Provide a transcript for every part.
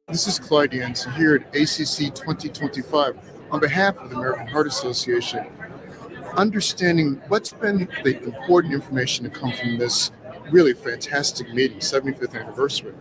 This is Clyde Yancy here at ACC 2025 on behalf of the American Heart Association, understanding what's been the important information to come from this really fantastic meeting, 75th anniversary.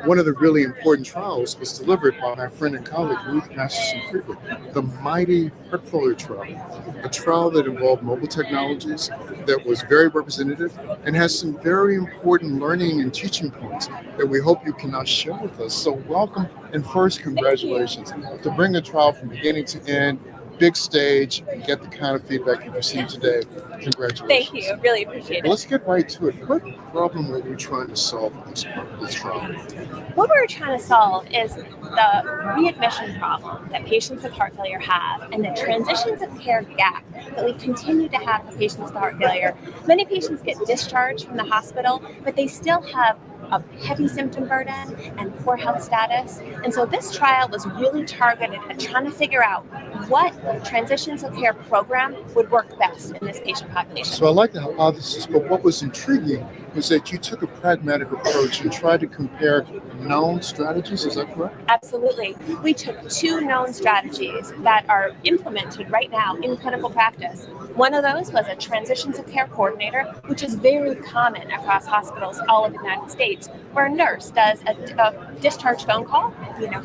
One of the really important trials was delivered by my friend and colleague, Ruth Masterson Creber, the mighty heart failure trial, a trial that involved mobile technologies, that was very representative, and has some very important learning and teaching points that we hope you can now share with us. So welcome, and first, congratulations to bring the trial from beginning to end, big stage, and get the kind of feedback you've received today. Congratulations. Thank you. Really appreciate it. Let's get right to it. What problem were you trying to solve with this trial? What we're trying to solve is the readmission problem that patients with heart failure have and the transitions of care gap that we continue to have for patients with heart failure. Many patients get discharged from the hospital, but they still have a heavy symptom burden and poor health status. And so this trial was really targeted at trying to figure out what transitions of care program would work best in this patient population. So I like the hypothesis, but what was intriguing was that you took a pragmatic approach and tried to compare known strategies. Is that correct? Absolutely. We took two known strategies that are implemented right now in clinical practice. One of those was a transitions of care coordinator, which is very common across hospitals all over the United States, where a nurse does a discharge phone call,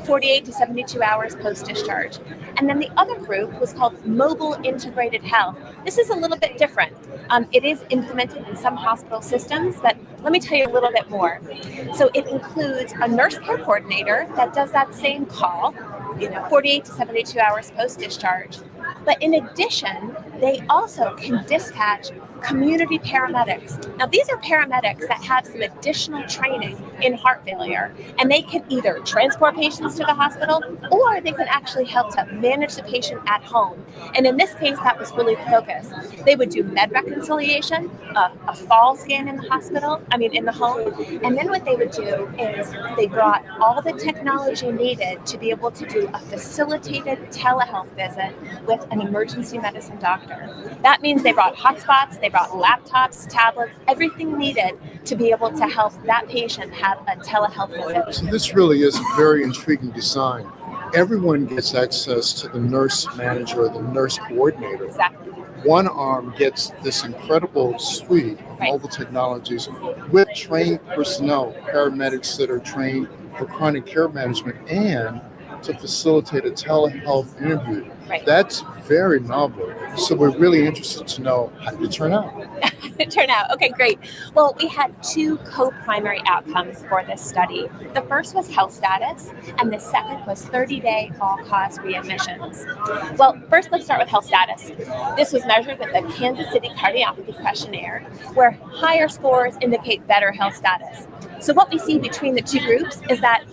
48 to 72 hours post-discharge. And then the other group was called mobile integrated health. This is a little bit different. It is implemented in some hospital systems, but let me tell you a little bit more. So it includes a nurse care coordinator that does that same call, 48 to 72 hours post-discharge. But in addition, they also can dispatch community paramedics. Now, these are paramedics that have some additional training in heart failure, and they can either transport patients to the hospital or they can actually help to manage the patient at home. And in this case, that was really the focus. They would do med reconciliation, a fall scan in the home, and then what they would do is they brought all the technology needed to be able to do a facilitated telehealth visit with an emergency medicine doctor. That means they brought hotspots, they brought laptops, tablets, everything needed to be able to help that patient have a telehealth visit. So this really is a very intriguing design. Everyone gets access to the nurse manager or the nurse coordinator. Exactly. One arm gets this incredible suite of mobile technologies with trained personnel, paramedics that are trained for chronic care management and to facilitate a telehealth interview. Right. That's very novel. So we're really interested to know, how did it turn out? Okay, great. Well, we had two co-primary outcomes for this study. The first was health status, and the second was 30-day all-cause readmissions. Well, first let's start with health status. This was measured with the Kansas City Cardiomyopathy Questionnaire, where higher scores indicate better health status. So what we see between the two groups is that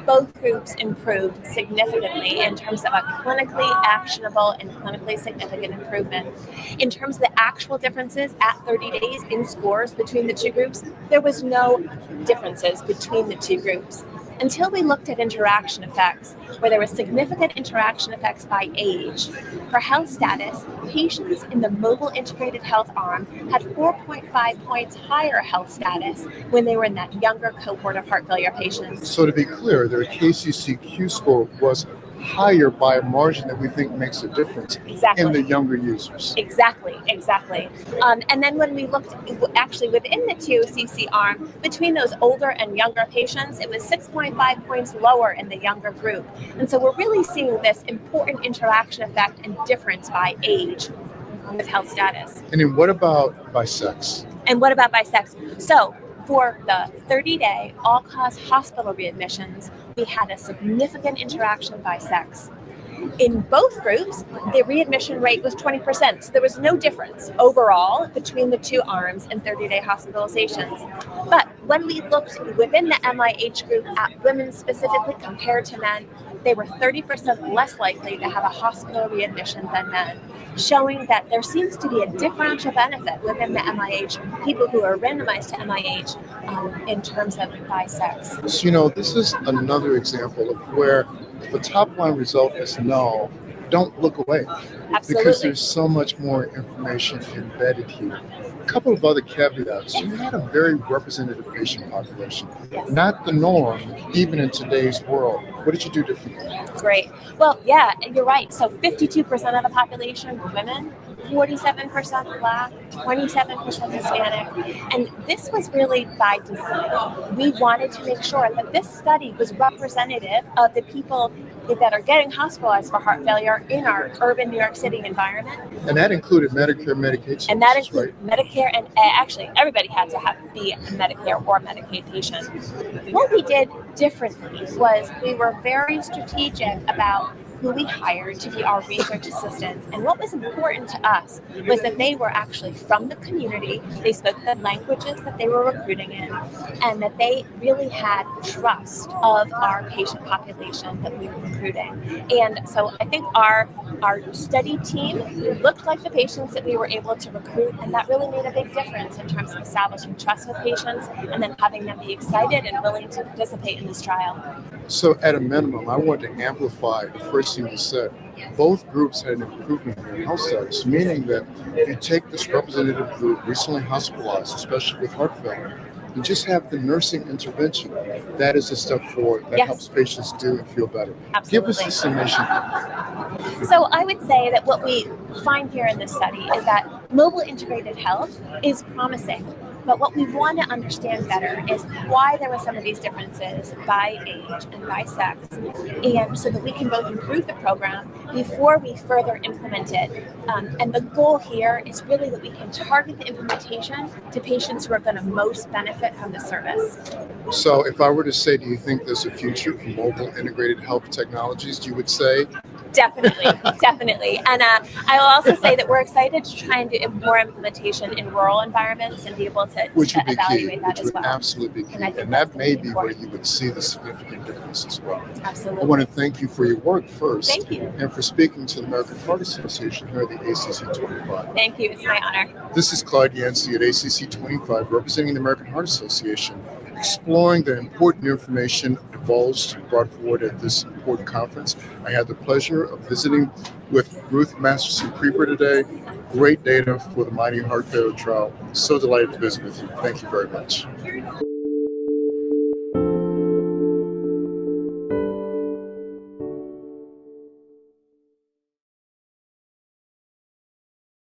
both groups improved significantly in terms of a clinically actionable and clinically significant improvement. In terms of the actual differences at 30 days in scores between the two groups, there was no differences between the two groups until we looked at interaction effects, where there were significant interaction effects by age. For health status, patients in the mobile integrated health arm had 4.5 points higher health status when they were in that younger cohort of heart failure patients. So to be clear, their KCCQ score was higher by a margin that we think makes a difference in the younger users. Exactly. And then when we looked actually within the TOCC arm, between those older and younger patients, it was 6.5 points lower in the younger group. And so we're really seeing this important interaction effect and difference by age with health status. And then what about by sex? So for the 30-day all-cause hospital readmissions, we had a significant interaction by sex. In both groups, the readmission rate was 20%. So there was no difference overall between the two arms in 30-day hospitalizations. But when we looked within the MIH group at women specifically compared to men, they were 30% less likely to have a hospital readmission than men, showing that there seems to be a differential benefit within the MIH, people who are randomized to MIH in terms of by sex. So, this is another example of where if a top line result is null, don't look away. Absolutely. Because there's so much more information embedded here. A couple of other caveats. You had a very representative patient population, Yes. not the norm, even in today's world. What did you do differently? Great. Well, yeah, you're right. So 52% of the population were women, 47% Black, 27% Hispanic. And this was really by design. We wanted to make sure that this study was representative of the people that are getting hospitalized for heart failure in our urban New York City environment. And that included Medicare, Medicaid services, And that included right? Medicare, and actually everybody had to be a Medicare or Medicaid patient. What we did differently was we were very strategic about who we hired to be our research assistants. And what was important to us was that they were actually from the community, they spoke the languages that they were recruiting in, and that they really had trust of our patient population that we were recruiting. And so I think our study team looked like the patients that we were able to recruit, and that really made a big difference in terms of establishing trust with patients and then having them be excited and willing to participate in this trial. So at a minimum, I want to amplify the first thing you said. Both groups had an improvement in their health status, meaning that if you take this representative group recently hospitalized, especially with heart failure, you just have the nursing intervention. That is a step forward that Yes. helps patients do and feel better. Absolutely. Give us the summation. So I would say that what we find here in this study is that mobile integrated health is promising. But what we want to understand better is why there were some of these differences by age and by sex, and so that we can both improve the program before we further implement it. And the goal here is really that we can target the implementation to patients who are going to most benefit from the service. So if I were to say, do you think there's a future for mobile integrated health technologies, you would say? Definitely, definitely. And I will also say that we're excited to try and do more implementation in rural environments and be able to Which would be key, evaluate that which as would well. absolutely be key. And I think And that's that may really be where important. you would see the significant difference as well. I Absolutely. want to thank you for your work first. Thank you. And for speaking to the American Heart Association here at the ACC 25. Thank you. It's my honor. This is Clyde Yancy at ACC 25, representing the American Heart Association, exploring the important information divulged and brought forward at this important conference. I had the pleasure of visiting with Ruth Masterson Creber today. Great data for the Mighty Heart Failure trial. So delighted to visit with you. Thank you very much.